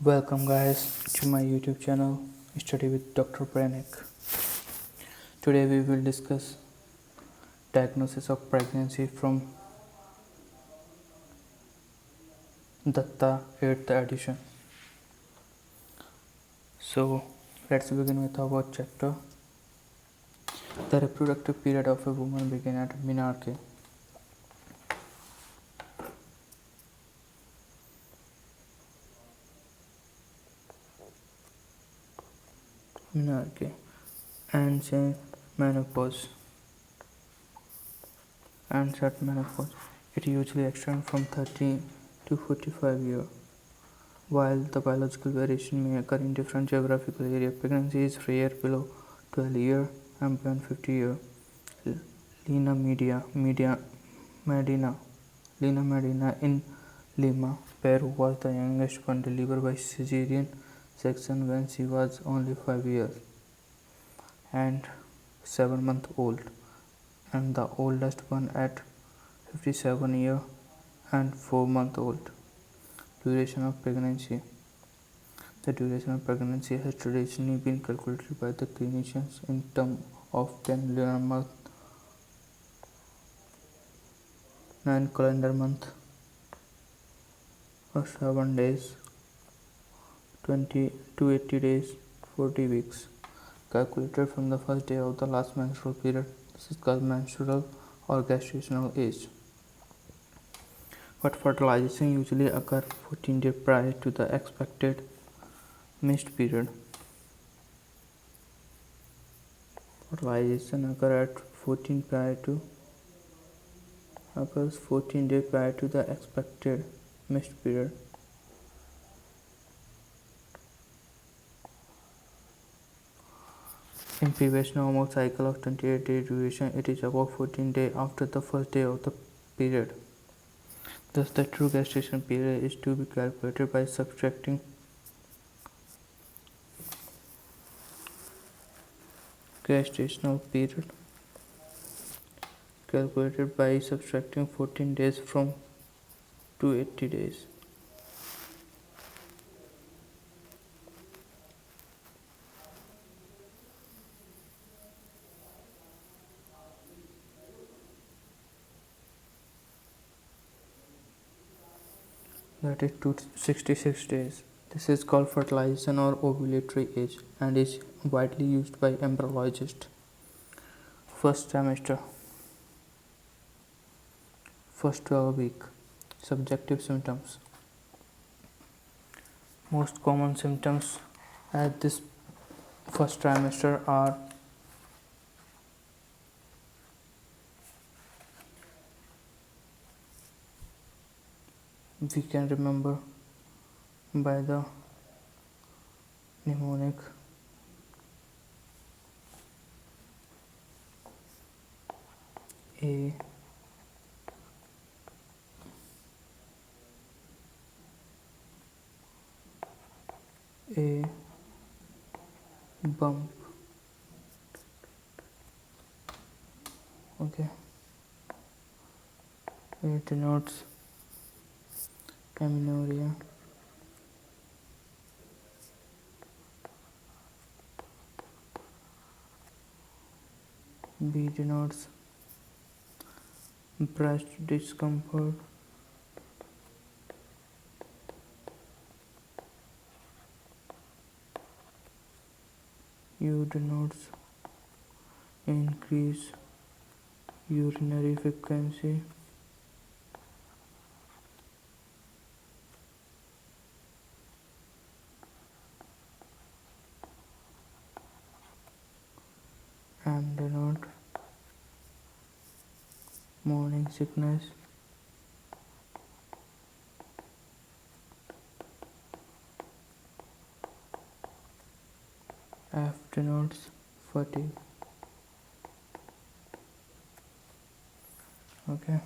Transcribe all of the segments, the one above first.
Welcome guys to my YouTube channel Study with Dr. Pranik. Today we will discuss diagnosis of pregnancy from Datta 8th edition. So let's begin with our chapter. The reproductive period of a woman began at menarche. Menarche and menopause and set menopause. It usually extends from 30 to 45 years. While the biological variation may occur in different geographical areas, pregnancy is rare below 12 years and beyond 50 years. Lina Medina in Lima, Peru was the youngest one delivered by cesarean section when she was only 5 years and 7 months old, and the oldest one at 57 years and 4 months old. Duration of pregnancy. The duration of pregnancy has traditionally been calculated by the clinicians in terms of 10 lunar months, 9 calendar months, or 7 days, 20 to 80 days, 40 weeks, calculated from the first day of the last menstrual period. This is called menstrual or gestational age. But fertilization usually occurs 14 days prior to the expected missed period. Fertilization occurs 14 days prior to the expected missed period. In previous normal cycle of 28 day duration, it is about 14 days after the first day of the period. Thus, the true gestation period is to be calculated by subtracting gestational period 14 days from 280 days. That is 266 days. This is called fertilization or ovulatory age and is widely used by embryologists. First trimester, first 12 week. Subjective symptoms. Most common symptoms at this first trimester are we can remember by the mnemonic A a bump. Okay, it denotes amenorrhea. B denotes breast discomfort. U denotes increase urinary frequency. M denote morning sickness. F denotes fatigue. Okay,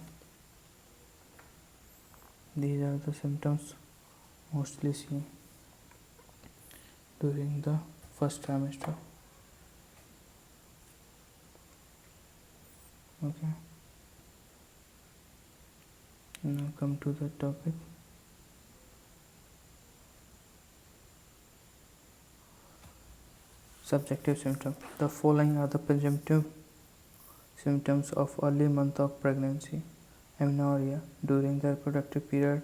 these are the symptoms mostly seen during the first trimester. Okay, now come to the topic. Subjective symptoms. The following are the presumptive symptoms of early month of pregnancy. Amenorrhea during the reproductive period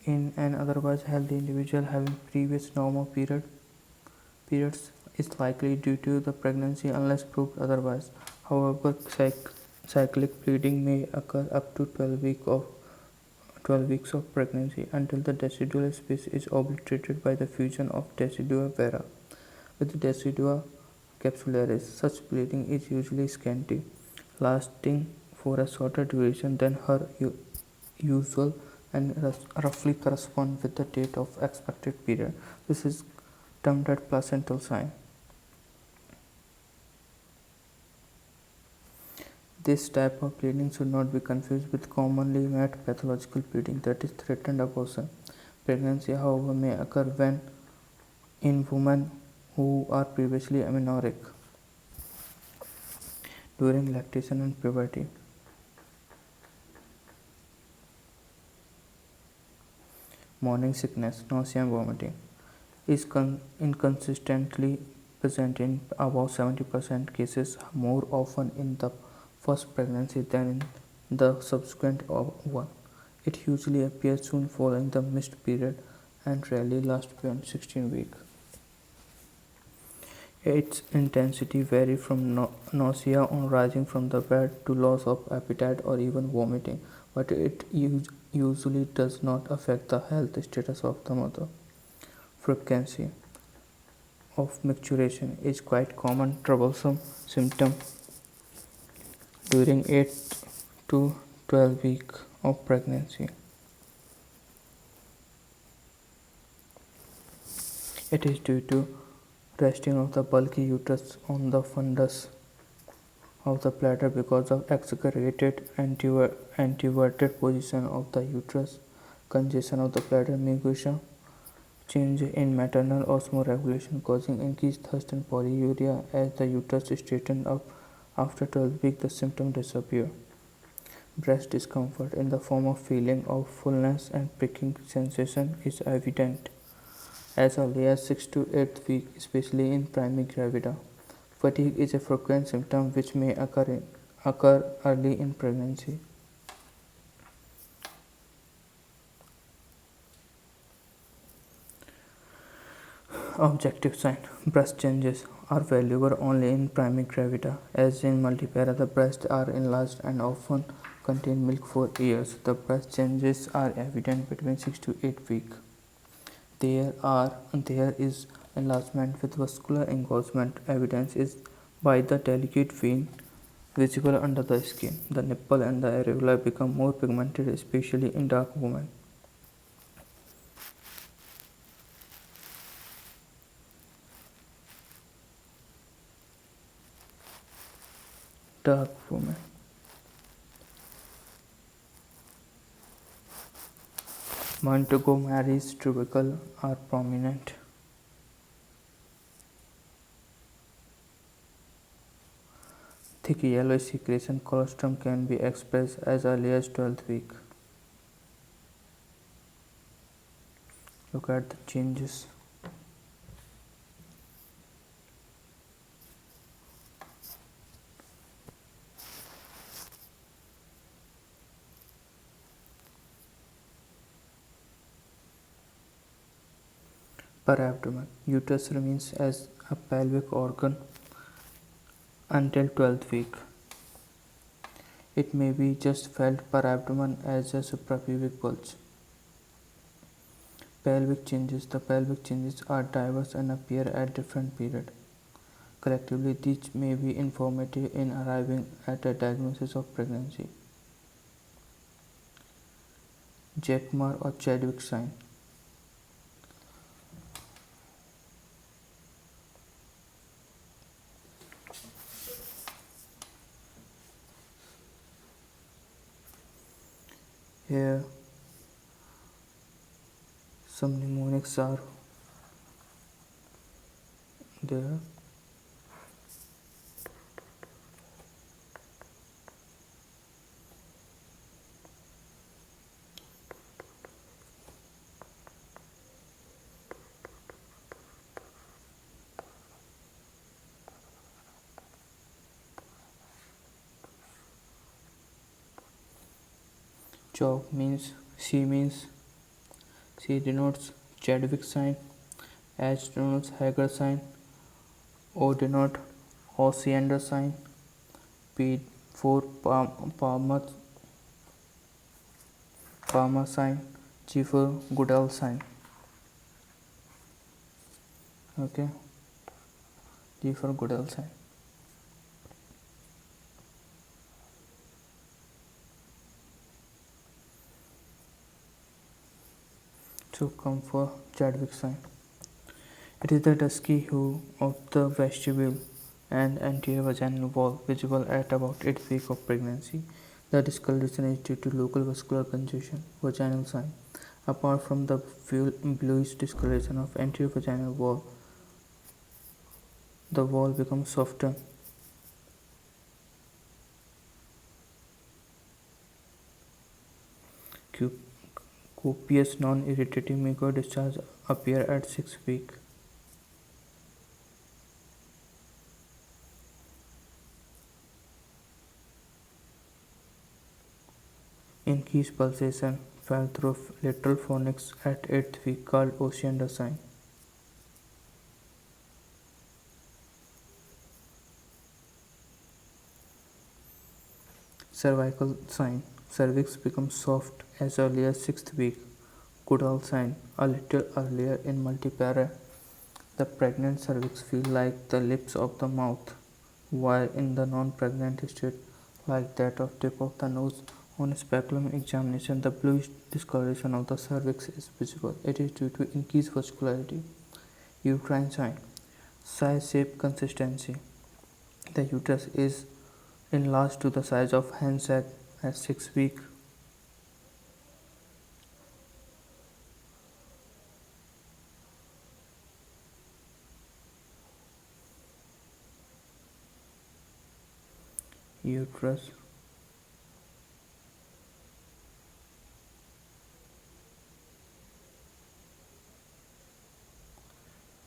in an otherwise healthy individual having previous normal periods is likely due to the pregnancy unless proved otherwise. However, cyclic bleeding may occur up to 12 weeks of pregnancy until the decidual space is obliterated by the fusion of decidua vera with decidua capsularis. Such bleeding is usually scanty, lasting for a shorter duration than her usual and roughly correspond with the date of expected period. This is termed as placental sign. This type of bleeding should not be confused with commonly met pathological bleeding, that is threatened abortion. Pregnancy, however, may occur when in women who are previously amenorrheic. During lactation and puberty. Morning sickness, nausea and vomiting is inconsistently present in about 70% cases, more often in the first pregnancy than in the subsequent one. It usually appears soon following the missed period and rarely lasts beyond 16 weeks. Its intensity varies from nausea on rising from the bed to loss of appetite or even vomiting, but it usually does not affect the health status of the mother. Frequency of micturition is quite common troublesome symptom during 8 to 12 weeks of pregnancy. It is due to resting of the bulky uterus on the fundus of the bladder because of exaggerated anteverted position of the uterus, congestion of the bladder mucosa, change in maternal osmoregulation causing increased thirst and polyuria. As the uterus straightens up after 12 weeks, the symptoms disappear. Breast discomfort in the form of feeling of fullness and pricking sensation is evident as early as 6 to 8 weeks, especially in primary gravida. Fatigue is a frequent symptom which may occur early in pregnancy. Objective sign. Breast changes are valuable only in primary gravida. As in multipara, the breasts are enlarged and often contain milk for years. The breast changes are evident between 6 to 8 weeks. There is enlargement with vascular engorgement. Evidence is by the delicate vein visible under the skin. The nipple and the areola become more pigmented, especially in dark women. Dark women. Montgomery's tubercle are prominent. Thick yellow secretion colostrum can be expressed as early as 12th week. Look at the changes. Parabdomen. Uterus remains as a pelvic organ until 12th week. It may be just felt parabdomen as a suprapubic bulge. Pelvic changes. The pelvic changes are diverse and appear at different periods. Collectively, these may be informative in arriving at a diagnosis of pregnancy. Jacquemer or Chadwick sign. Here some mnemonics are there. Chalk means C denotes Chadwick sign, H denotes Hager sign, O denotes Osiander sign, P for Palmer sign, G for Goodall sign. Okay, G for Goodall sign. So come for Chadwick sign. It is the dusky hue of the vestibule and anterior vaginal wall visible at about 8th week of pregnancy. The discoloration is due to local vascular congestion, vaginal sign. Apart from the bluish discoloration of anterior vaginal wall, the wall becomes softer. Copious non-irritating mucous discharge appear at 6th week. Increased pulsation felt through lateral fornix at 8th week called Osiander sign. Cervical sign. Cervix becomes soft as early as 6th week. Goodall sign. A little earlier in multipara, the pregnant cervix feels like the lips of the mouth, while in the non-pregnant state, like that of tip of the nose. On speculum examination, the bluish discoloration of the cervix is visible. It is due to increased vascularity. Uterine sign. Size, shape, consistency. The uterus is enlarged to the size of hand sac at 6 week. Uterus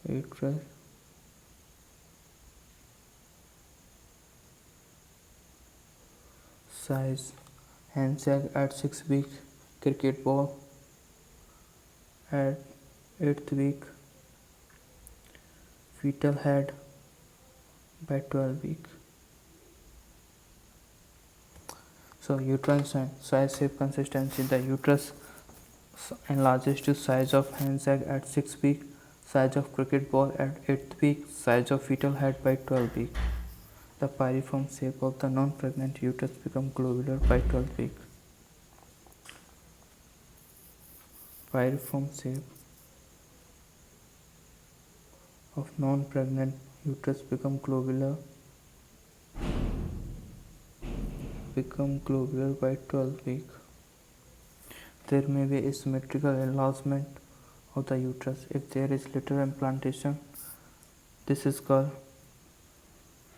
uterus size, hand sac at 6 week, cricket ball at 8th week, fetal head by 12 week. So uterine sign, size, shape, consistency. The uterus enlarges to size of hand sac at 6 week, size of cricket ball at 8th week, size of fetal head by 12 week. The pyriform shape of the non-pregnant uterus becomes globular by 12th week. Pyriform shape of non-pregnant uterus become globular by 12th week. There may be asymmetrical enlargement of the uterus. If there is little implantation, this is called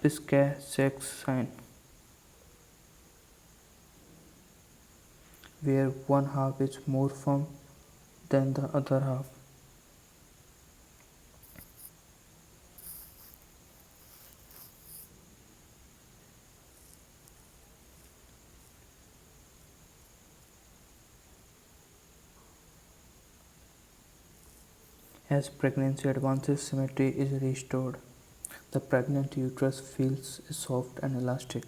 Piscacek sign, where one half is more firm than the other half. As pregnancy advances, symmetry is restored. The pregnant uterus feels soft and elastic.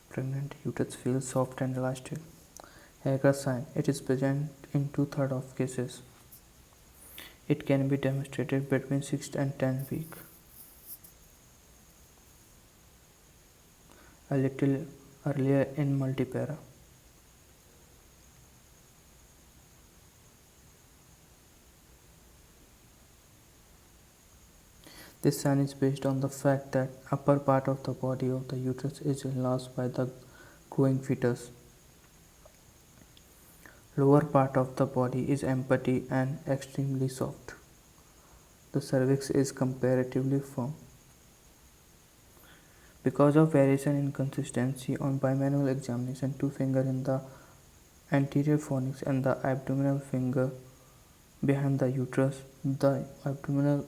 Pregnant uterus feels soft and elastic. Hager sign. It is present in 2/3 of cases. It can be demonstrated between 6 and 10 weeks. A little earlier in multipara. This sign is based on the fact that upper part of the body of the uterus is enlarged by the growing fetus. Lower part of the body is empty and extremely soft. The cervix is comparatively firm. Because of variation in consistency on bimanual examination, two fingers in the anterior fornix and the abdominal finger behind the uterus. The abdominal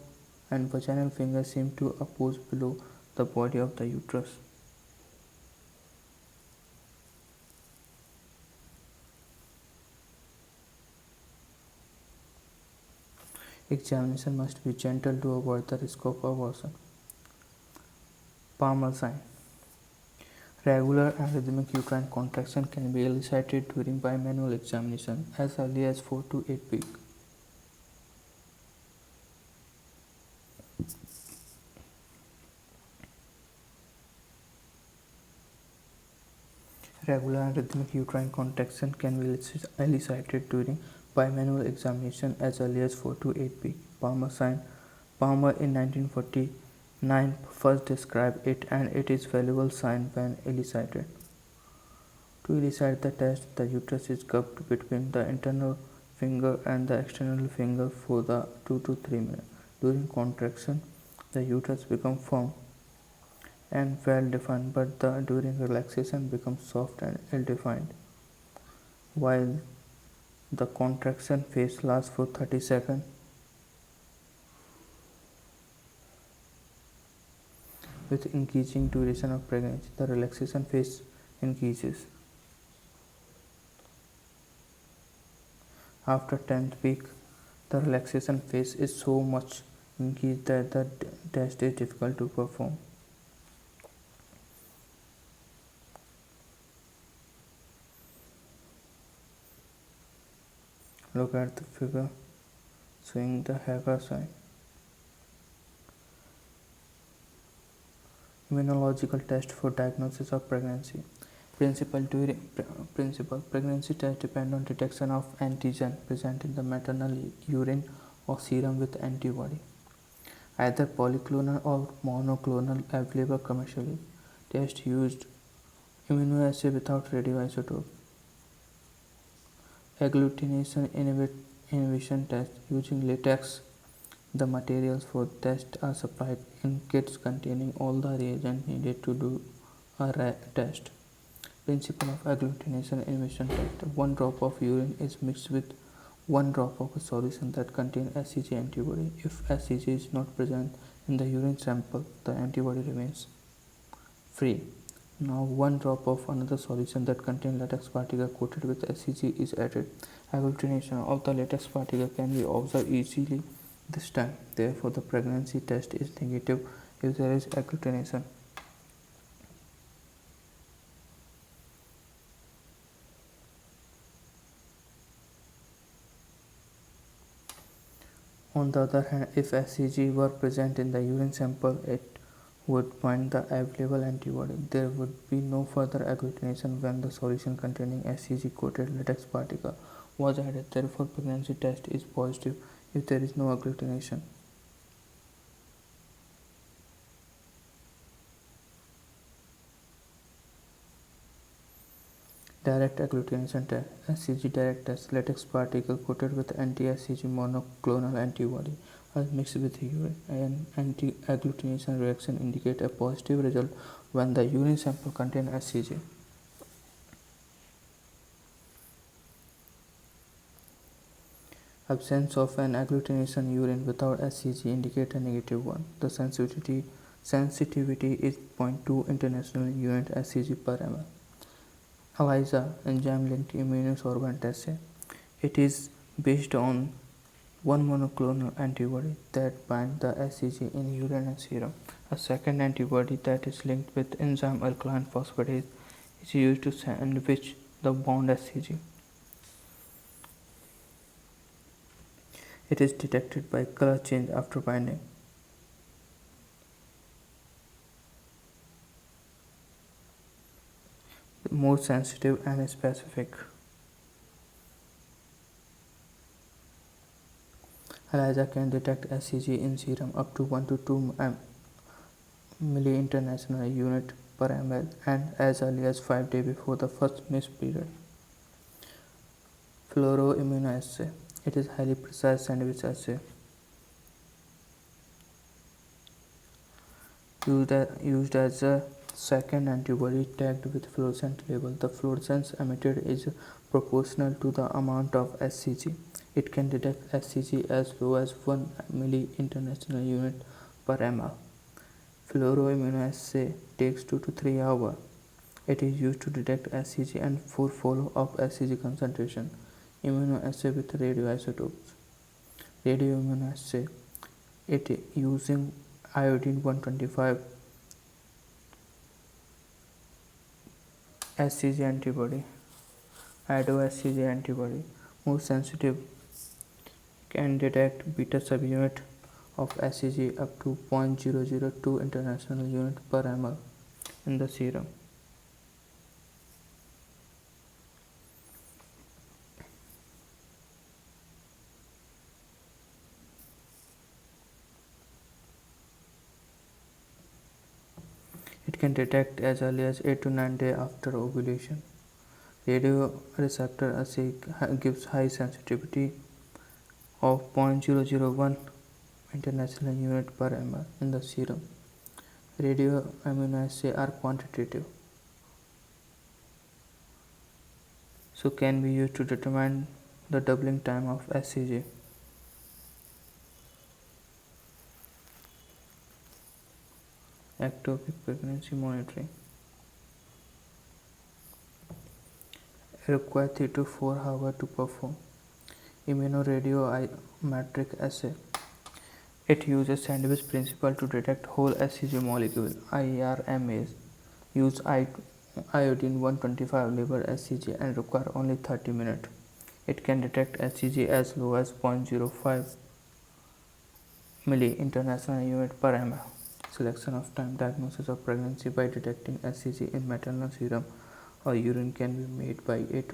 and vaginal fingers seem to oppose below the body of the uterus. Examination must be gentle to avoid the risk of abortion. Palmer sign. Regular and rhythmic uterine contraction can be elicited during bimanual examination as early as 4 to 8 weeks. Regular and rhythmic uterine contraction can be elicited during bimanual examination as early as 4 to 8 weeks. Palmer sign. Palmer in 1949 first described it, and it is a valuable sign when elicited. To elicit the test, the uterus is cupped between the internal finger and the external finger for the 2 to 3 minutes. During contraction, the uterus becomes firm and well defined, but during relaxation becomes soft and ill defined. While the contraction phase lasts for 30 seconds, with increasing duration of pregnancy, the relaxation phase increases. After 10th week, the relaxation phase is so much increased that the test is difficult to perform. Look at the figure showing the Hager sign. Immunological test for diagnosis of pregnancy. Principal pregnancy tests depend on detection of antigen present in the maternal urine or serum with antibody, either polyclonal or monoclonal, available commercially. Test used immunoassay without radioisotope. Agglutination inhibition test using latex. The materials for test are supplied in kits containing all the reagents needed to do a test. Principle of agglutination inhibition test. 1 drop of urine is mixed with 1 drop of a solution that contains HCG antibody. If HCG is not present in the urine sample, the antibody remains free. Now 1 drop of another solution that contains latex particle coated with HCG is added. Agglutination of the latex particle can be observed easily this time. Therefore, the pregnancy test is negative if there is agglutination. On the other hand, if HCG were present in the urine sample, it would bind the available antibody. There would be no further agglutination when the solution containing HCG coated latex particle was added. Therefore, pregnancy test is positive if there is no agglutination. Direct agglutination test. HCG direct test. Latex particle coated with anti-HCG monoclonal antibody are mixed with urine. An anti-agglutination reaction indicates a positive result when the urine sample contains HCG. Absence of an agglutination urine without HCG indicates a negative one. The sensitivity is 0.2 international unit HCG per ml. ELISA, enzyme-linked immunosorbent assay. It is based on one monoclonal antibody that binds the HCG in urine and serum. A second antibody that is linked with enzyme alkaline phosphatase is used to sandwich the bound HCG. It is detected by color change after binding. More sensitive and specific. ELISA can detect HCG in serum up to 1 to 2 milli-international unit per ml and as early as 5 days before the first missed period. Fluoroimmunoassay. It is highly precise sandwich assay used as a second antibody tagged with fluorescent label. The fluorescence emitted is proportional to the amount of SCG. It can detect SCG as low as 1 milli international unit per ml. Fluoroimmunoassay takes 2 to 3 hours. It is used to detect SCG and for follow-up SCG concentration. Immunoassay with radioisotopes. Radioimmunoassay, it using iodine 125 SCG antibody, IDO-SCG antibody, more sensitive, can detect beta subunit of SCG up to 0.002 international unit per ml in the serum. It can detect as early as 8 to 9 days after ovulation. Radioreceptor assay gives high sensitivity of 0.001 international unit per ml in the serum. Radioimmunoassays are quantitative, so can be used to determine the doubling time of SCG. Ectopic pregnancy monitoring require 3 to 4 hours to perform. Immunoradiometric assay. It uses sandwich principle to detect whole SCG molecule. IRMAs use iodine 125 liver SCG and require only 30 minutes. It can detect SCG as low as 0.05 milli international unit per ml. Selection of time. Diagnosis of pregnancy by detecting SCG in maternal serum or urine can be made by 8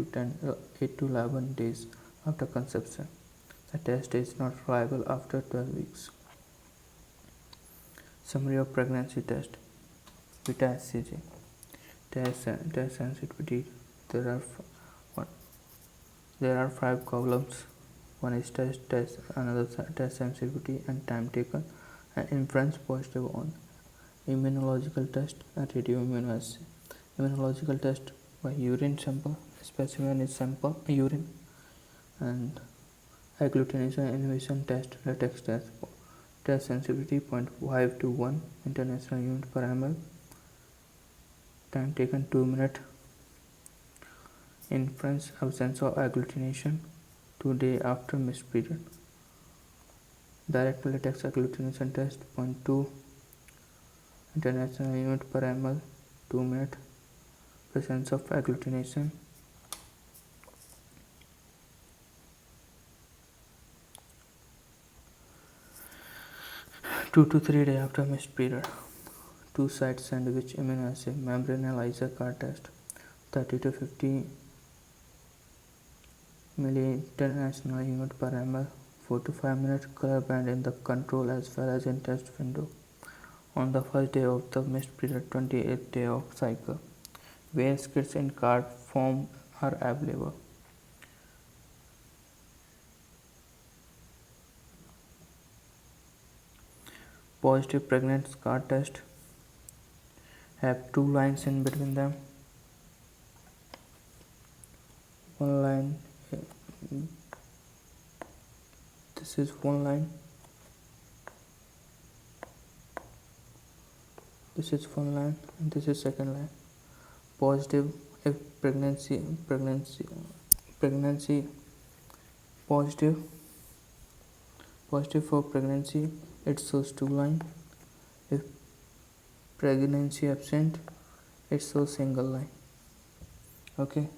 to 11 days after conception. The test is not reliable after 12 weeks. Summary of pregnancy test. Beta SCG. Test sensitivity. There are 5 columns. One is test, another test sensitivity and time taken, and inference positive on. Immunological test and radioimmunoassay. Immunological test by urine sample. Specimen is sample urine, and agglutination inhibition test, latex test. Test sensitivity 0.5 to 1 international unit per ml. Time taken 2 minutes. Inference absence of agglutination 2 days after missed period. Direct latex agglutination test 0.2 international unit per ml 2 minutes. Presence of agglutination. Two to 3 days after missed period. Two-side sandwich immunoassay membrane ELISA card test 30 to 50 milli international unit per ml 4 to 5 minutes. Color band in the control as well as in test window. On the first day of the missed period, 28th day of cycle. Various kits in card form are available. Positive pregnant card test have 2 lines in between them. One line, this is one line, this is one line, and this is second line. Positive if pregnancy positive for pregnancy, it shows 2 line. If pregnancy absent, it shows single line. Okay.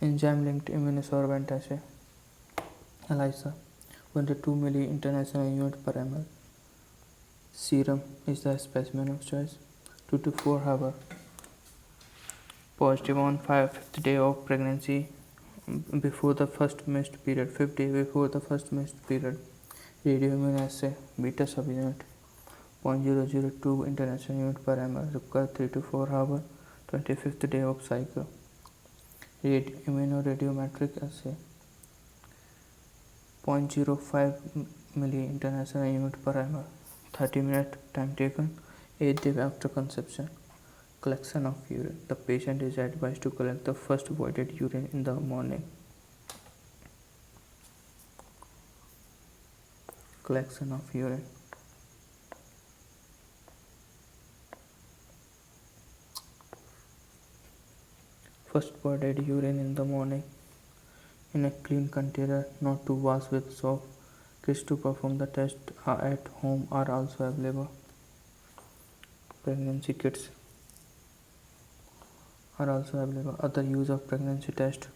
Enzyme linked immunosorbent assay ELISA 1 to 2 milli international unit per ml. Serum is the specimen of choice. 2 to 4 hours. Positive on 5th day of pregnancy before the first missed period. 5th day before the first missed period. Radioimmunoassay beta subunit 0.002 international unit per ml. Require 3 to 4 hours. 25th day of cycle. Immunoradiometric assay 0.05 milli international unit per ml. 30 minutes time taken. 8 days after conception. Collection of urine. The patient is advised to collect the first voided urine in the morning. Collection of urine. First voided urine in the morning in a clean container, not to wash with soap. Kits to perform the test at home are also available. Pregnancy kits are also available. Other use of pregnancy test.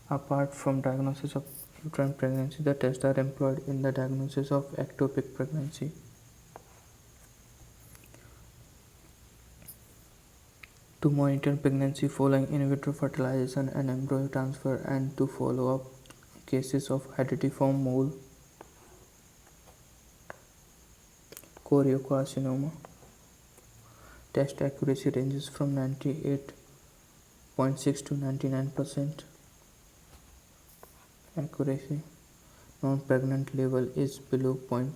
Apart from diagnosis of uterine pregnancy, the tests are employed in the diagnosis of ectopic pregnancy. To monitor pregnancy following in vitro fertilization and embryo transfer, and to follow up cases of hereditiform mole, choriocarcinoma. Test accuracy ranges from 98.6 to 99% accuracy. Non-pregnant level is below 1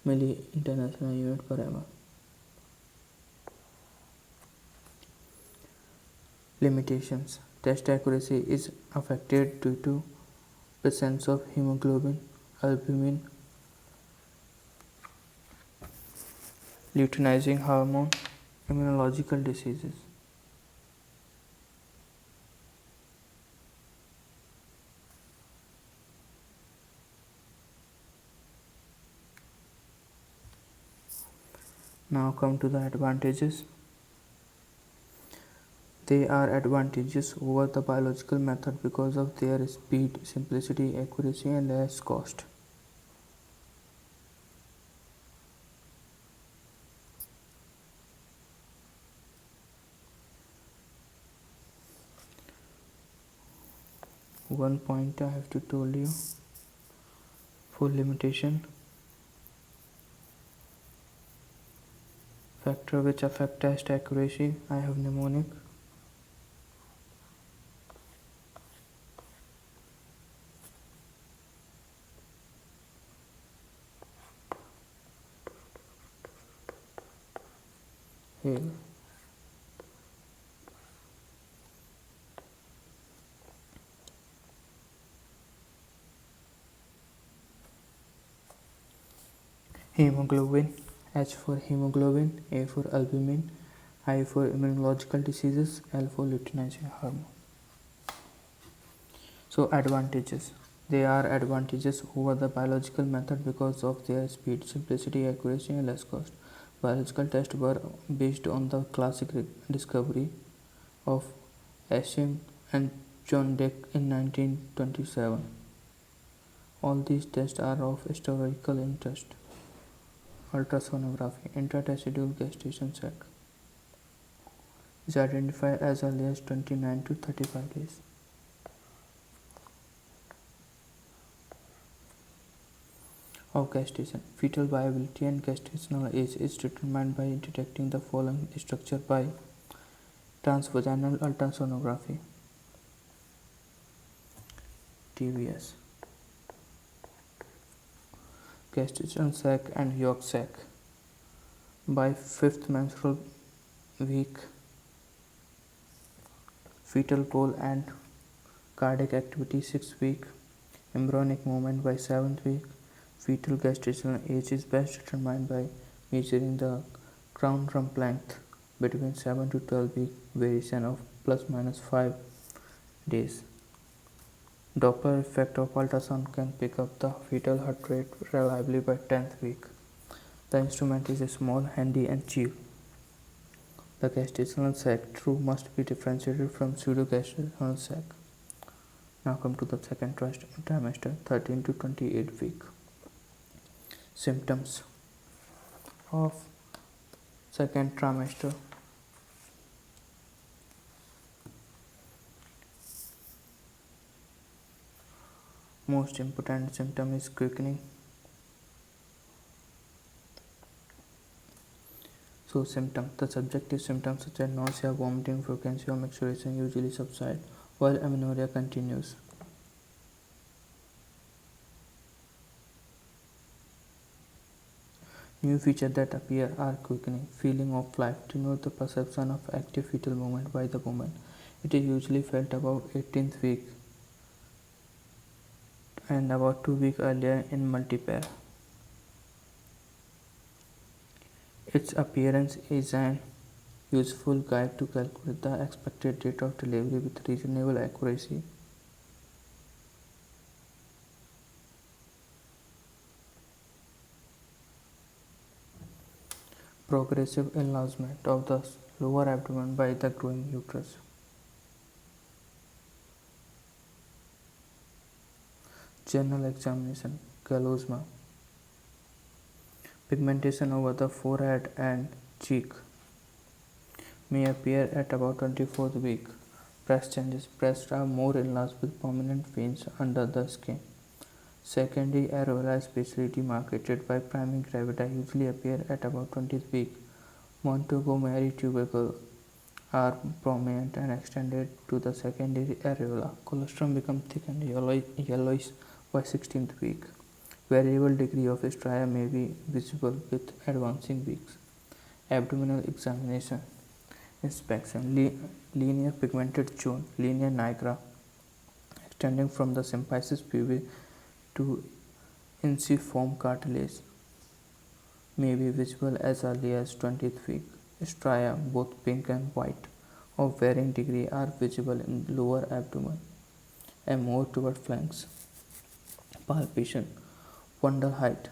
milli international unit per ml. Limitations. Test accuracy is affected due to presence of hemoglobin, albumin, luteinizing hormone, immunological diseases. Now come to the advantages. They are advantageous over the biological method because of their speed, simplicity, accuracy, and less cost. One point I have to tell you for limitation. Factor which affect test accuracy. I have mnemonic. Here. Hemoglobin. H for hemoglobin, A for albumin, I for immunological diseases, L for luteinizing hormone. So advantages. They are advantageous over the biological method because of their speed, simplicity, accuracy, and less cost. Biological tests were based on the classic discovery of Ashim and John Dick in 1927. All these tests are of historical interest. Ultrasonography. Intratesticular gestation sac is identified as early as 29 to 35 days. Of gestation. Fetal viability and gestational age is determined by detecting the following structure by transvaginal ultrasonography. TVS. Gestation sac and yolk sac. By 5th menstrual week, fetal pole and cardiac activity 6th week, embryonic movement by 7th week. Fetal gestational age is best determined by measuring the crown rump length between 7 to 12 week variation of plus minus 5 days. Doppler effect of ultrasound can pick up the fetal heart rate reliably by 10th week. The instrument is small, handy, and cheap. The gestational sac true must be differentiated from pseudogestational sac. Now come to the second trimester, 13 to 28 week. Symptoms of second trimester. Most important symptom is quickening. So the subjective symptoms such as nausea, vomiting, frequency of menstruation usually subside while amenorrhea continues. New features that appear are quickening, feeling of life, denote the perception of active fetal movement by the woman. It is usually felt about 18th week and about 2 weeks earlier in multipair. Its appearance is an useful guide to calculate the expected date of delivery with reasonable accuracy. Progressive enlargement of the lower abdomen by the growing uterus. General examination. Galosma. Pigmentation over the forehead and cheek may appear at about 24th week. Breast changes. Breasts are more enlarged with prominent veins under the skin. Secondary areola, especially demarcated by primary gravida, usually appear at about 20th week. Montgomery tubercle are prominent and extended to the secondary areola. Colostrum becomes thick and yellowish by 16th week. Variable degree of stria may be visible with advancing weeks. Abdominal examination. Inspection. Linear pigmented zone, linea nigra, extending from the symphysis pubic to ensiform cartilage, may be visible as early as 20th week. Stria, both pink and white, of varying degree, are visible in lower abdomen and more toward flanks. Palpation. Fundal height.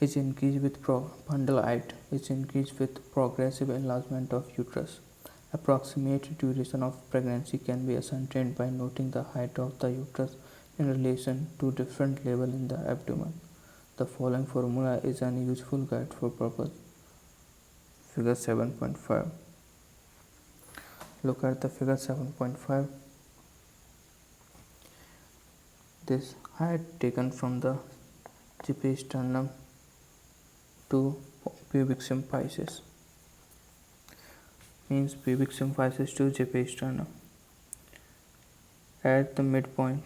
Is increased with fundal height is increased with progressive enlargement of uterus. Approximate duration of pregnancy can be ascertained by noting the height of the uterus in relation to different level in the abdomen. The following formula is an useful guide for purpose. Figure 7.5. Look at the figure 7.5. This height taken from the sternum to pubic symphysis means pubic symphysis to sternum. At the midpoint,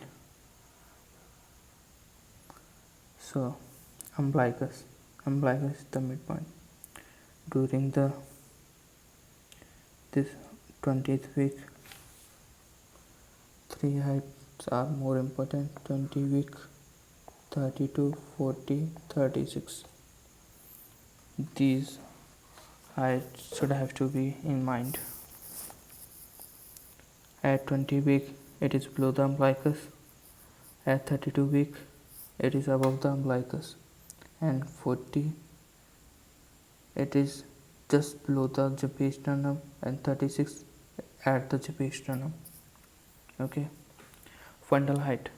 so umbilicus is the midpoint. During this 20th week, three heights are more important: 20 week, 32, 40, 36. These heights should have to be in mind. At 20 week, it is below the umbilicus. At 32 week, it is above the umbilicus, and 40, it is just below the sternum, and 36 at the sternum. Okay. Fundal height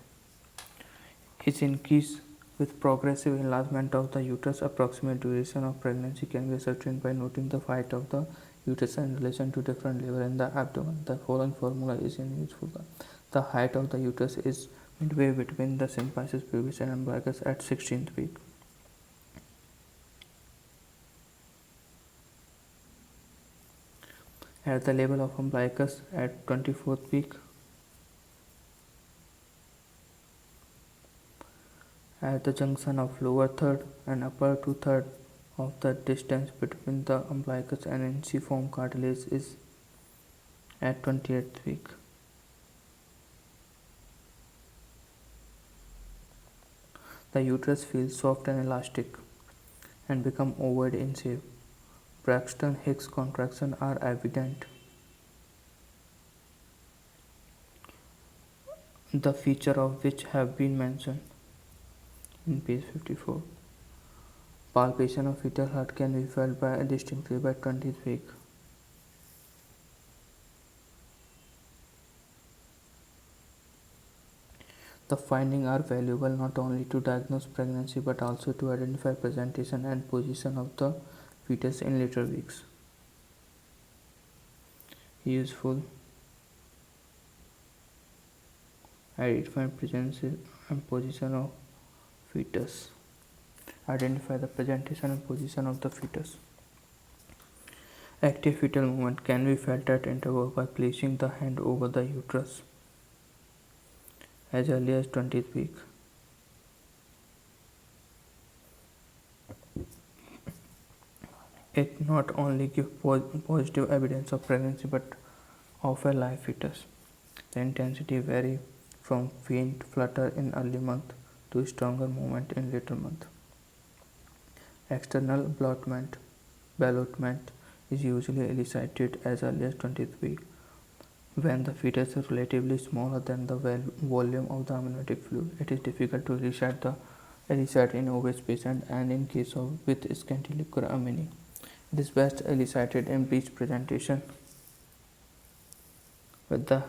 is increased with progressive enlargement of the uterus. Approximate duration of pregnancy can be ascertained by noting the height of the uterus in relation to different level in the abdomen. The following formula is useful. The height of the uterus is midway between the symphysis pubis and umbilicus at 16th week. At the level of umbilicus at 24th week. At the junction of lower third and upper two-thirds of the distance between the umbilicus and ensiform cartilage is at 28th week. The uterus feels soft and elastic and become ovoid in shape. Braxton Hicks contractions are evident. The feature of which have been mentioned in page 54. Palpation of fetal heart can be felt distinctly by 20th week. The findings are valuable not only to diagnose pregnancy but also to identify presentation and position of the fetus in later weeks. Useful. Identify presentation and position of fetus. Identify the presentation and position of the fetus. Active fetal movement can be felt at interval by placing the hand over the uterus. as early as 20th week. It not only gives positive evidence of pregnancy but of a live fetus. The intensity varies from faint flutter in early month to stronger movement in later month. External ballotment is usually elicited as early as 20th week when the fetus is relatively smaller than the volume of the amniotic fluid. It is difficult to elicit in obese patient and in case of with scanty liquor amini. It is best elicited in breech presentation with the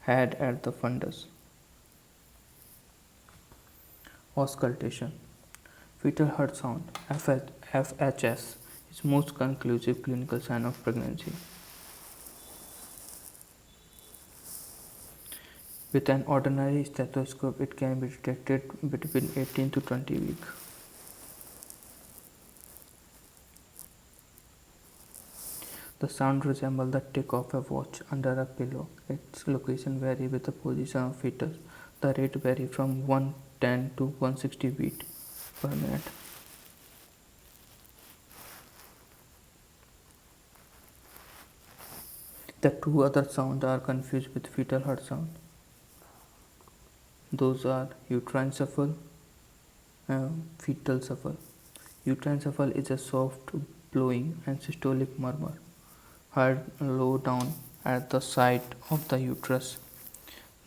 head at the fundus. Auscultation. Fetal heart sound (FHS) is most conclusive clinical sign of pregnancy. With an ordinary stethoscope, it can be detected between 18 to 20 weeks. The sound resembles the tick of a watch under a pillow. Its location varies with the position of fetus. The rate varies from 110 to 160 beats per minute. The two other sounds are confused with fetal heart sound. Those are uterine shuffle and fetal shuffle. Uterine shuffle is a soft blowing and systolic murmur heard low down at the side of the uterus,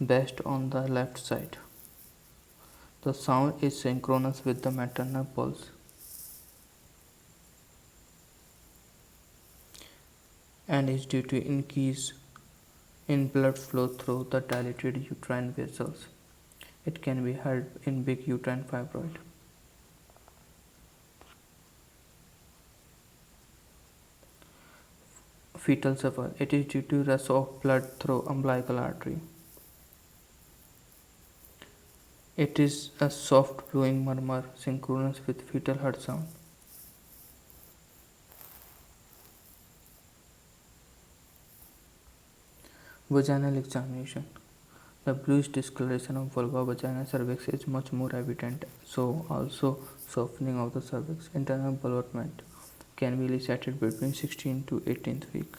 best on the left side. The sound is synchronous with the maternal pulse and is due to increase in blood flow through the dilated uterine vessels. It can be heard in big uterine fibroid. Fetal shuffle. It is due to rush of blood through umbilical artery. It is a soft blowing murmur synchronous with fetal heart sound. Vaginal examination. The bluish discoloration of vulva, vagina, cervix is much more evident, so also softening of the cervix. Internal ballotment can be elicited between 16th to 18th week.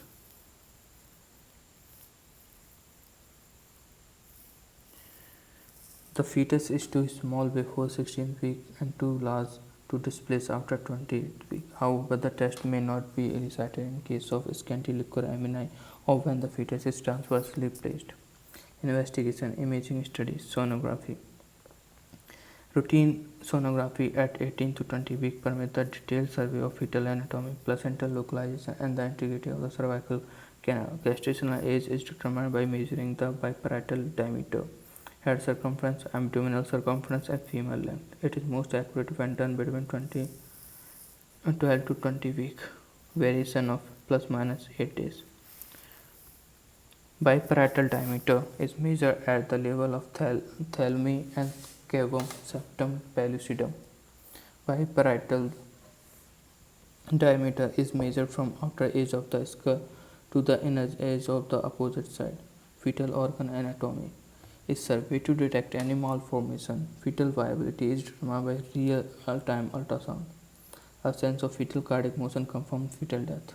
The fetus is too small before 16th week and too large to displace after 28th week. However, the test may not be elicited in case of scanty liquor amini or when the fetus is transversely placed. Investigation, imaging studies, sonography. Routine sonography at 18 to 20 weeks permits the detailed survey of fetal anatomy, placental localization, and the integrity of the cervical canal. Gestational age is determined by measuring the biparietal diameter, head circumference, abdominal circumference, and female length. It is most accurate when done between 12 to 20 weeks, variation of plus minus 8 days. Biparietal diameter is measured at the level of thalami and cavum septum pellucidum. Biparietal diameter is measured from outer edge of the skull to the inner edge of the opposite side. Fetal organ anatomy is surveyed to detect any malformation. Fetal viability is determined by real-time ultrasound. A sense of fetal cardiac motion confirms fetal death.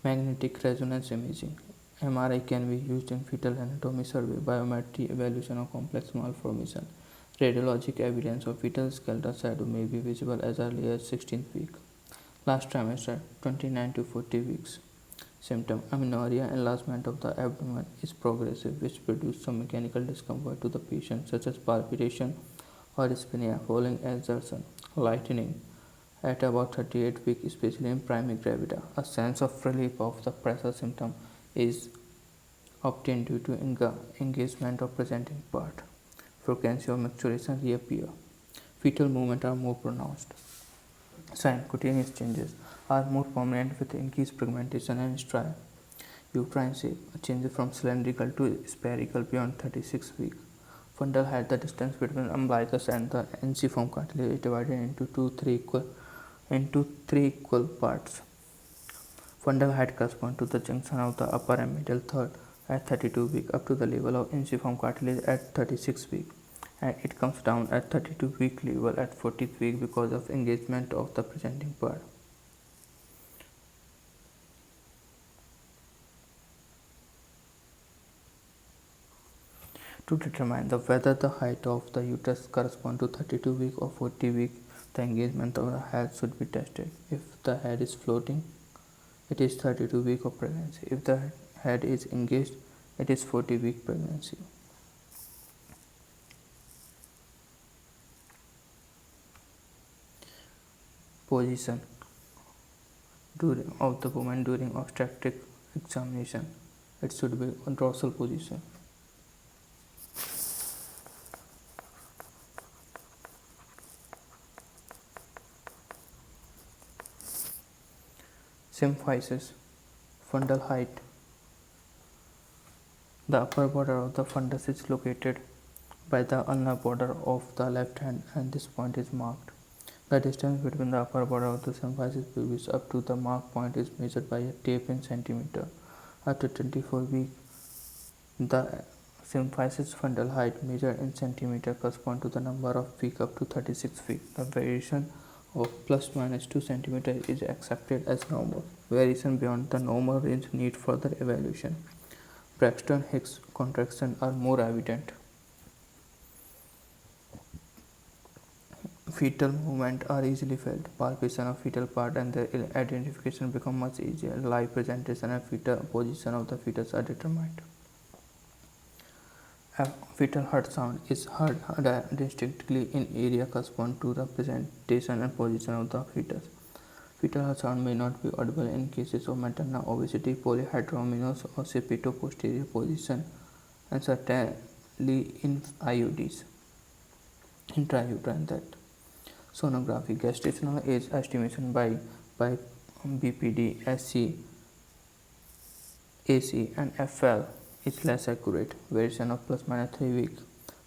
Magnetic resonance imaging (MRI) can be used in fetal anatomy survey, biometry evaluation of complex malformation. Radiologic evidence of fetal skeletal shadow may be visible as early as 16th week. Last trimester, 29 to 40 weeks. Symptom: amenorrhea, enlargement of the abdomen is progressive, which produces some mechanical discomfort to the patient, such as palpitation or dyspnea following exertion. Lightening at about 38 weeks, especially in primigravida. A sense of relief of the pressure symptom is obtained due to engagement of presenting part. Frequency of micturition reappear. Fetal movement are more pronounced. Sign: cutaneous changes are more prominent with increased pigmentation and striae. Uterine shape changes from cylindrical to spherical beyond 36 weeks. Fundal head: the distance between umbilicus and the ensiform cartilage is divided into three equal parts. Fundal height corresponds to the junction of the upper and middle third at 32 week up to the level of ensiform cartilage at 36 week, and it comes down at 32 week level at 40th week because of engagement of the presenting part. To determine whether the height of the uterus corresponds to 32 week or 40 week, the engagement of the head should be tested. If the head is floating, it is 32 week of pregnancy. If the head is engaged, it is 40 week pregnancy. Position of the woman during obstetric examination. It should be a dorsal position. Symphysis. Fundal height. The upper border of the fundus is located by the ulnar border of the left hand, and this point is marked. The distance between the upper border of the symphysis pubis up to the mark point is measured by a tape in centimeter. After 24 weeks, the symphysis fundal height measured in centimeter corresponds to the number of weeks up to 36 weeks. The variation of plus minus 2 cm is accepted as normal. Variation beyond the normal range need further evaluation. Braxton Hicks contractions are more evident. Fetal movement are easily felt. Palpation of fetal part and their identification become much easier. Live presentation and fetal position of the fetus are determined. A fetal heart sound is heard distinctly in area corresponding to the presentation and position of the fetus. Fetal heart sound may not be audible in cases of maternal obesity, polyhydramnios, or occipito-posterior position, and certainly in IUDs, intrauterine that. Sonography. Gestational age estimation by BPD, SC, AC, and FL is less accurate. Variation of plus minus 3 weeks.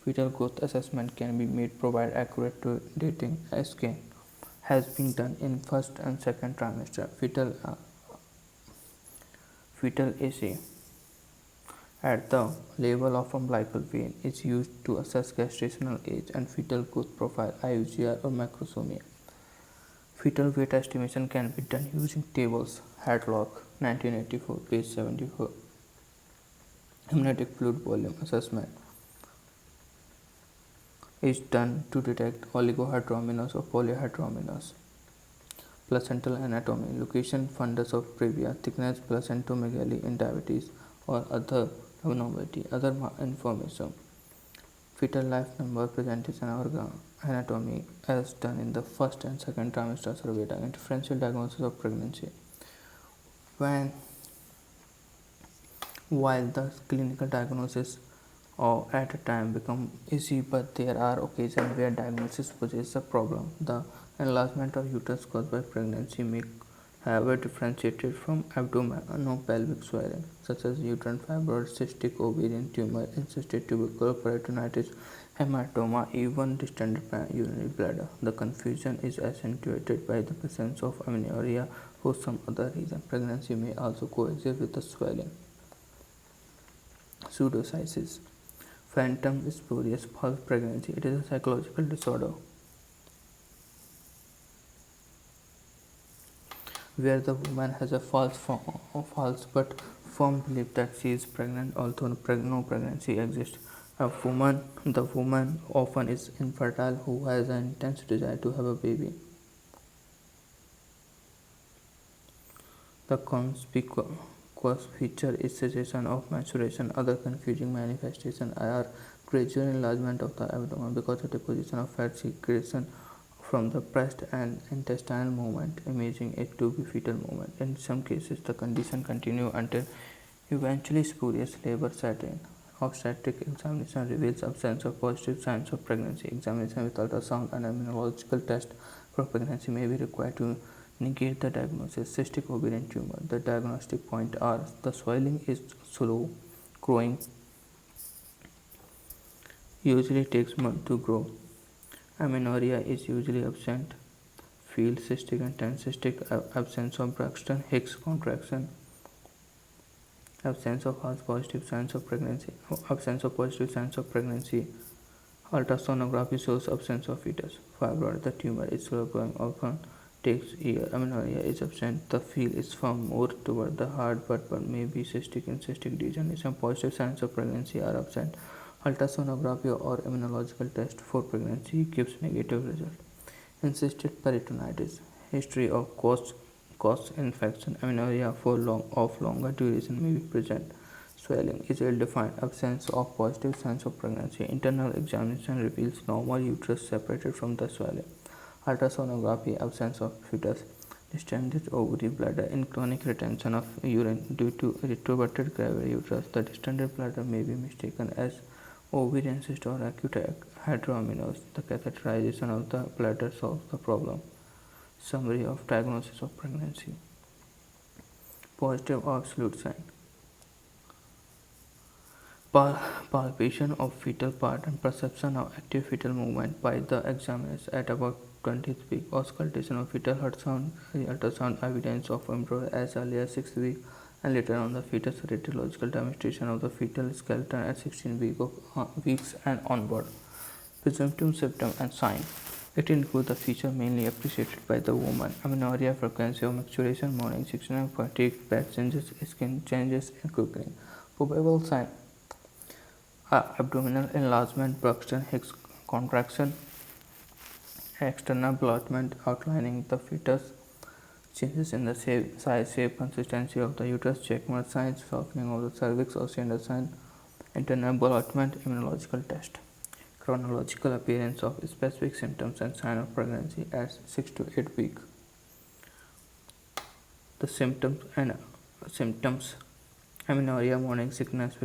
Fetal growth assessment can be made provided accurate dating scan has been done in first and second trimester. Fetal AC at the level of umbilical vein is used to assess gestational age and fetal growth profile, IUGR or macrosomia. Fetal weight estimation can be done using tables. Hadlock, 1984, page 74. Amniotic fluid volume assessment is done to detect oligohydramnios or polyhydramnios. Placental anatomy, location, fundus of previa, thickness, placentomegaly in diabetes or other abnormality. Other information. Fetal life number, presentation, organ anatomy as done in the first and second trimester survey. Differential diagnosis of pregnancy. While the clinical diagnosis at a time become easy, but there are occasions where diagnosis poses a problem. The enlargement of uterus caused by pregnancy may however differentiated from abdominopelvic swelling, such as uterine fibroid, cystic ovarian tumor, incystic tubercle peritonitis, hematoma, even distended urinary bladder. The confusion is accentuated by the presence of amenorrhea for some other reason. Pregnancy may also coexist with the swelling. Pseudocysis. Phantom spurious false pregnancy. It is a psychological disorder where the woman has a false but firm belief that she is pregnant, although no pregnancy exists. The woman often is infertile who has an intense desire to have a baby. The conspicuous feature is cessation of menstruation. Other confusing manifestations are gradual enlargement of the abdomen because of deposition of fat secretion from the breast and intestinal movement, imaging it to be fetal movement. In some cases, the condition continues until eventually spurious labor set in. Obstetric examination reveals absence of positive signs of pregnancy. Examination with ultrasound and immunological test for pregnancy may be required to negate the diagnosis. Cystic ovarian tumor. The diagnostic point are the swelling is slow growing, usually takes months to grow. Amenorrhea is usually absent. feel cystic and tense cystic, absence of Braxton Hicks contraction, absence of false positive signs of pregnancy, absence of positive signs of pregnancy. Ultrasonography shows absence of fetus. Fibroid, the tumor is slow growing, often takes years. Amenorrhea is absent. The feel is found more toward the heart, but may be cystic in cystic degeneration. Positive signs of pregnancy are absent. Ultrasonography or immunological test for pregnancy gives negative result. Encysted peritonitis. History of cause infection. Amenorrhea for longer duration may be present. Swelling is ill-defined. Absence of positive signs of pregnancy. Internal examination reveals normal uterus separated from the swelling. Ultrasonography. Absence of fetus. Distended ovary bladder. In chronic retention of urine due to retroverted gravid uterus, the distended bladder may be mistaken as ovarian cyst or acute hydroamenorrhea. The catheterization of the bladder solves the problem. Summary of diagnosis of pregnancy. Positive absolute sign. Palpation of fetal part and perception of active fetal movement by the examiners at about 20th week. Auscultation of fetal heart sound, ultrasound evidence of embryo as early as 6th week, and later on the fetus radiological demonstration of the fetal skeleton at 16 weeks and onward. Presumptive symptom and sign. It includes the feature mainly appreciated by the woman: amenorrhea, frequency of menstruation, morning sickness, fatigue, back changes, skin changes, and quickening. Probable sign: abdominal enlargement, Braxton Hicks contraction, external bloatment outlining the fetus, changes in the size, shape, consistency of the uterus, Checkmate signs, softening of the cervix, Ostrander sign, internal bloatment, immunological test. Chronological appearance of specific symptoms and sign of pregnancy at 6 to 8 weeks. The symptoms: amenorrhea, morning sickness,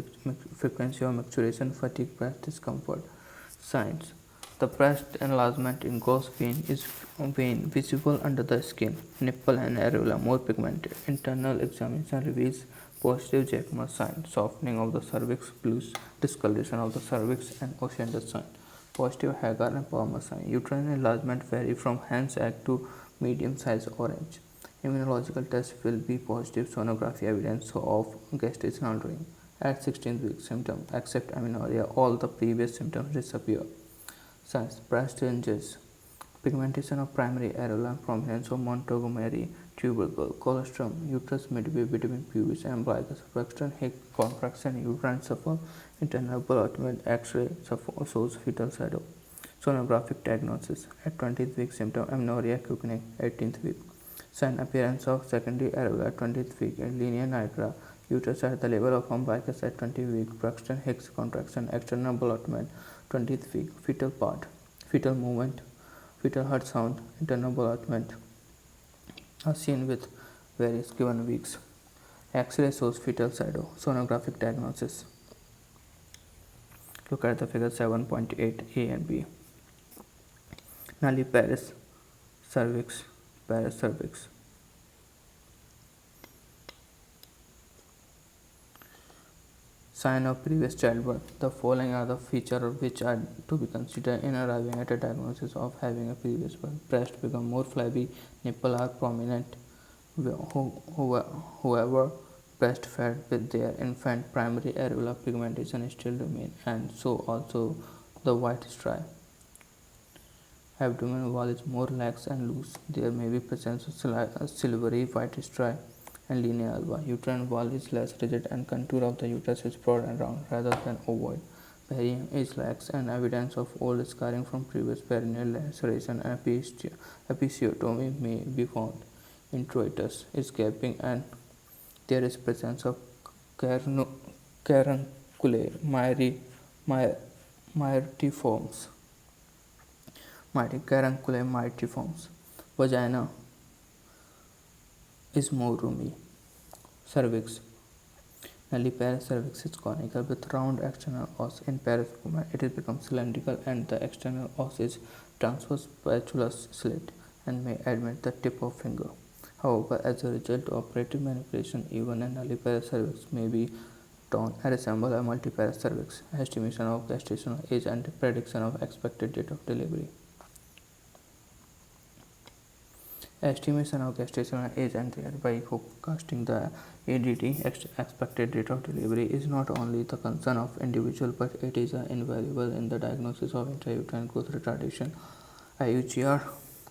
frequency of menstruation, fatigue, breast discomfort. Signs: the breast enlargement in gross vein is visible under the skin. Nipple and areola more pigmented. Internal examination reveals positive Jacquemus sign, softening of the cervix, bluish discoloration of the cervix, and Ostrander sign. Positive Hagar and Palmer sign. Uterine enlargement vary from hen's egg to medium-sized orange. Immunological test will be positive sonography evidence of gestational ring. At 16th week, symptom except amenorrhea, all the previous symptoms disappear. Signs: breast changes, pigmentation of primary areola, prominence of Montgomery tubercle, colostrum, uterus midway between pubis and umbilicus, Braxton Hicks contraction, uterine shuffle, internal bloatment, X-ray shows fetal shadow. Sonographic diagnosis: at 20th week, symptom amenorrhea, quickening. 18th week, sign appearance of secondary areola. 20th week, linear nigra, uterus at the level of umbilicus at 20 week, Braxton Hicks contraction, external bloatment. 20th week, fetal part, fetal movement, fetal heart sound, internal bloatment are seen with various given weeks. X-ray shows fetal shadow. Sonographic diagnosis. Look at the figure 7.8 A and B. Nulliparous cervix, parous cervix. Sign of previous childbirth. The following are the features which are to be considered in arriving at a diagnosis of having a previous birth. Breast become more flabby, nipple are prominent. Whoever breastfed with their infant, primary areola pigmentation still remain, and so also the white stripe. Abdominal wall is more lax and loose. There may be presence of silvery white stripe and linear alba. Uterine wall is less rigid and contour of the uterus is broad and round rather than ovoid. Perineum is lax and evidence of old scarring from previous perineal laceration and episiotomy may be found. Introitus is gaping and there is presence of carunculae myrtiformes. Carunculae myrtiformes. Vagina is more roomy. Cervix. Nulliparous cervix is conical with round external os. In parous women, it becomes cylindrical and the external os is transverse patulous slit and may admit the tip of finger. However, as a result of operative manipulation, even a nulliparous cervix may be torn and resemble a multiparous cervix. Estimation of gestational age and prediction of expected date of delivery. Estimation of gestational age and thereby forecasting the ADD expected date of delivery is not only the concern of individual but it is invaluable in the diagnosis of intrauterine growth retardation IUGR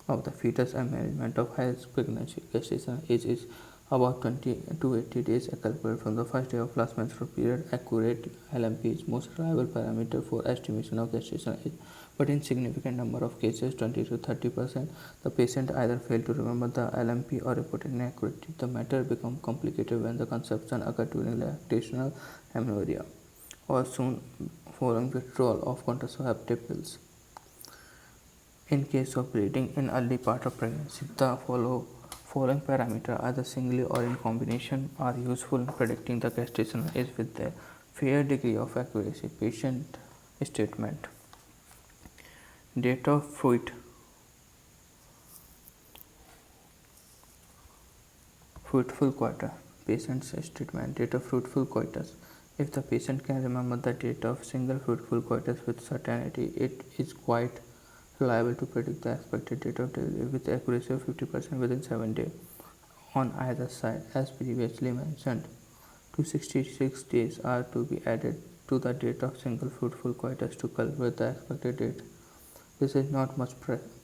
of the fetus and management of high pregnancy. Gestation age is about 20 to 80 days calculated from the first day of last menstrual period. Accurate LMP is most reliable parameter for estimation of gestation age, but in significant number of cases, 20 to 30%, the patient either fail to remember the LMP or report it inaccurately. The matter becomes complicated when the conception occurs during lactational amenorrhea or soon following withdrawal of contraceptive pills. In case of bleeding in early part of pregnancy, the following parameters, either singly or in combination, are useful in predicting the gestational age with a fair degree of accuracy. Patient statement: date of fruitful coitus. Patient's statement: date of fruitful coitus. If the patient can remember the date of single fruitful coitus with certainty, it is quite reliable to predict the expected date of delivery with accuracy of 50% within 7 days on either side. As previously mentioned, 266 days are to be added to the date of single fruitful coitus to calculate the expected date. This is not much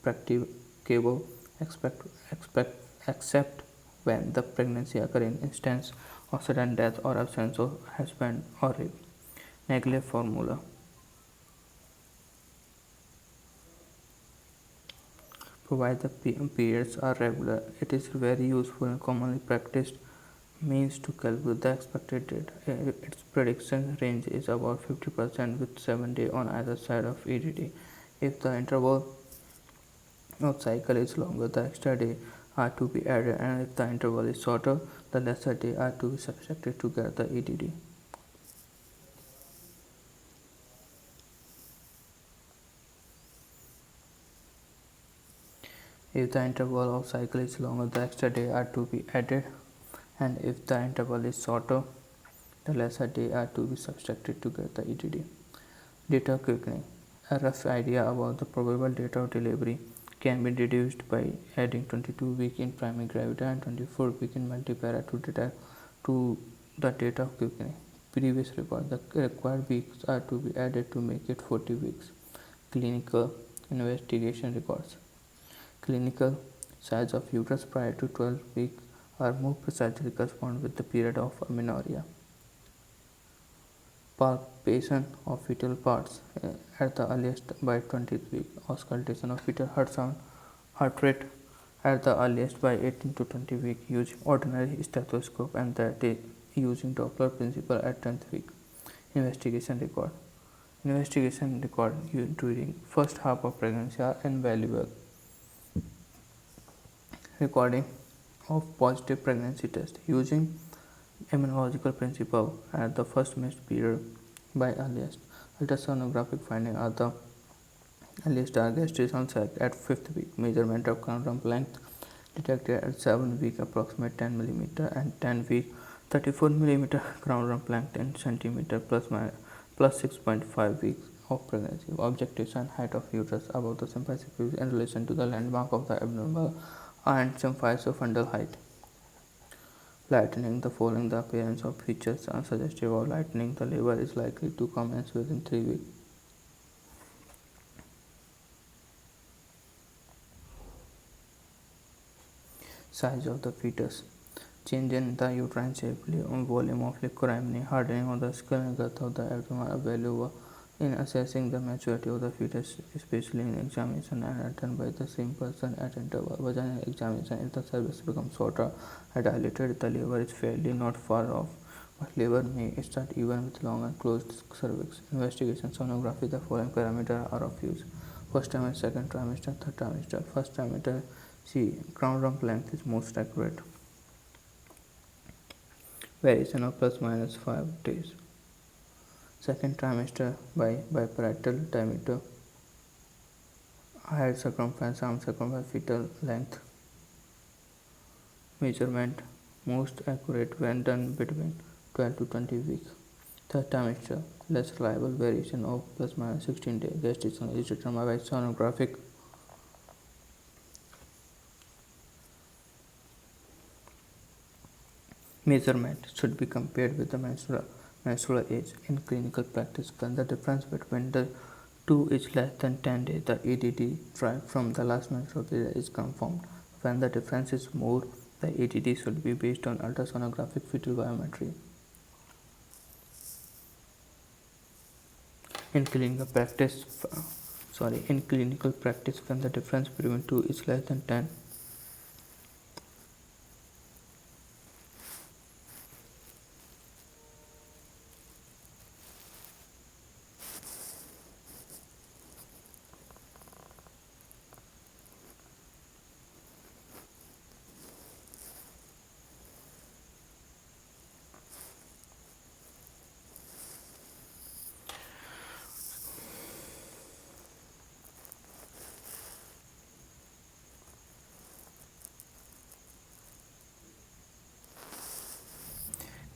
practicable except when the pregnancy occurs in instance of sudden death or absence of husband or rape. Nagle formula: provide the periods are regular. It is very useful and commonly practiced means to calculate the expected date. Its prediction range is about 50% with 7 days on either side of EDD. If the interval of cycle is longer, the extra day are to be added, and if the interval is shorter, the lesser day are to be subtracted to get the EDD. If the interval of cycle is longer, the extra day are to be added, and if the interval is shorter, the lesser day are to be subtracted to get the EDD. Data quickening: a rough idea about the probable date of delivery can be deduced by adding 22 weeks in primary gravida and 24 weeks in multipara to the date of quickening. Previous record: the required weeks are to be added to make it 40 weeks. Clinical investigation records: clinical size of uterus prior to 12 weeks are more precisely correspond with the period of amenorrhea. Palpation of fetal parts at the earliest by 20th week. Auscultation of fetal heart rate at the earliest by 18 to 20 week. Use ordinary stethoscope and that is using Doppler principle at 10th week. Investigation record. Investigation record during first half of pregnancy are invaluable. Recording of positive pregnancy test using immunological principle at the first missed period by earliest. Ultrasonographic finding are the earliest are gestational sac at 5th week. Measurement of crown rump length detected at 7 week approximate 10 mm and 10 week 34 mm crown rump length in centimeter plus 6.5 weeks of pregnancy. Objectives and height of uterus above the symphysis pubis in relation to the landmark of the abnormal and symphyso-fundal height. Lightening: the following the appearance of features are suggestive of lightening. The labor is likely to commence within 3 weeks. Size of the fetus: change in the uterine shape, volume of liquor-amni, hardening of the skull and girth of the abdomen are valuable in assessing the maturity of the fetus, especially in examination and done by the same person at interval. Vaginal examination: if the cervix becomes shorter and dilated, the labor is fairly not far off, but labor may start even with long and closed cervix. Investigation sonography: the following parameters are of use. First trimester, second trimester, third trimester. First trimester, see crown rump length is most accurate. Variation of plus minus 5 days. Second trimester by biparietal diameter. Head circumference, arm circumference, fetal length. Measurement most accurate when done between 12 to 20 weeks. Third trimester, less reliable, variation of plus minus 16 days. Gestation is determined by sonographic measurement should be compared with the menstrual age. In clinical practice, when the difference between the two is less than 10 days, the EDD derived from the last menstrual period is confirmed. When the difference is more, the EDD should be based on ultrasonographic fetal biometry. In clinical practice, when the difference between two is less than 10,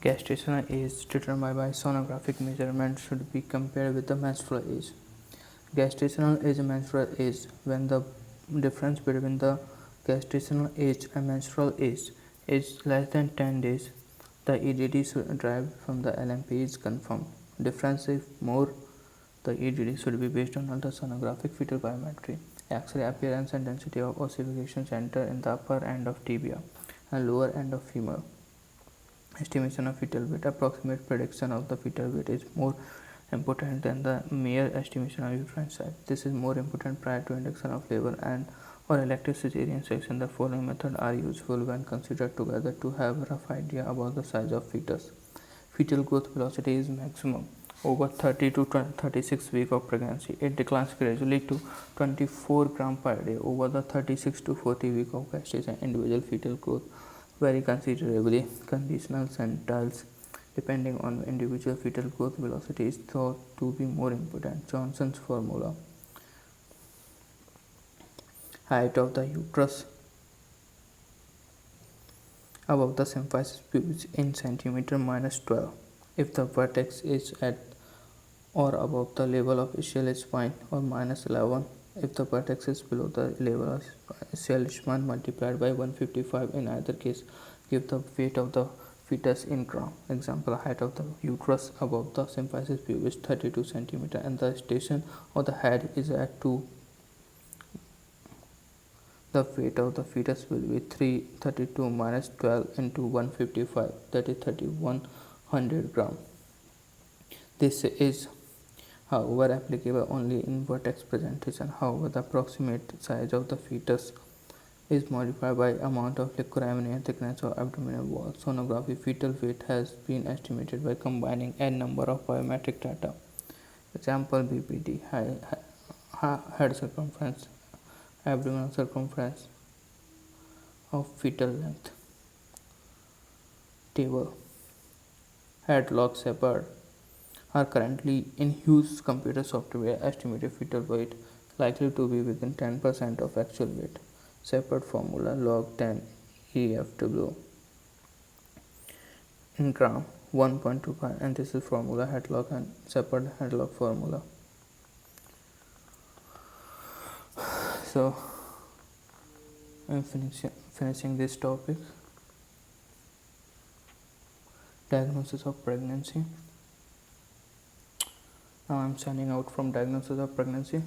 gestational age determined by sonographic measurement should be compared with the menstrual age. Gestational age and menstrual age. When the difference between the gestational age and menstrual age is less than 10 days, the EDD derived from the LMP is confirmed. Difference if more, the EDD should be based on ultrasonographic fetal biometry. X-ray appearance and density of ossification center in the upper end of tibia and lower end of femur. Estimation of fetal weight. Approximate prediction of the fetal weight is more important than the mere estimation of uterine size. This is more important prior to induction of labor and or elective cesarean section. The following methods are useful when considered together to have a rough idea about the size of fetus. Fetal growth velocity is maximum over 30 to 36 weeks of pregnancy. It declines gradually to 24 grams per day over the 36 to 40 weeks of gestation. Individual fetal growth vary considerably. Conditional centers depending on individual fetal growth velocity is thought to be more important. Johnson's formula. Height of the uterus above the symphysis pubis in centimeter minus 12 if the vertex is at or above the level of ischial spine, or minus 11 if the vertex is below the level of ischial spine multiplied by 155. In either case, give the weight of the fetus in gram. Example, height of the uterus above the symphysis pubis 32 centimeter and the station of the head is at 2. The weight of the fetus will be 332 minus 12 into 155, that is 3100 gram. This is, however, applicable only in vertex presentation. However, the approximate size of the fetus is modified by amount of liquor amnion thickness of abdominal wall. Sonography fetal weight has been estimated by combining n number of biometric data. Example, BPD, head circumference, abdominal circumference of fetal length. Table. Hadlock Shepard are currently in use computer software. Estimated fetal weight likely to be within 10% of actual weight. Shepard formula log 10 EFW in gram 1.25, and this is formula Hadlock and Shepard Hadlock formula. So I'm finishing this topic. Diagnosis of pregnancy. Now I'm signing out from diagnosis of pregnancy.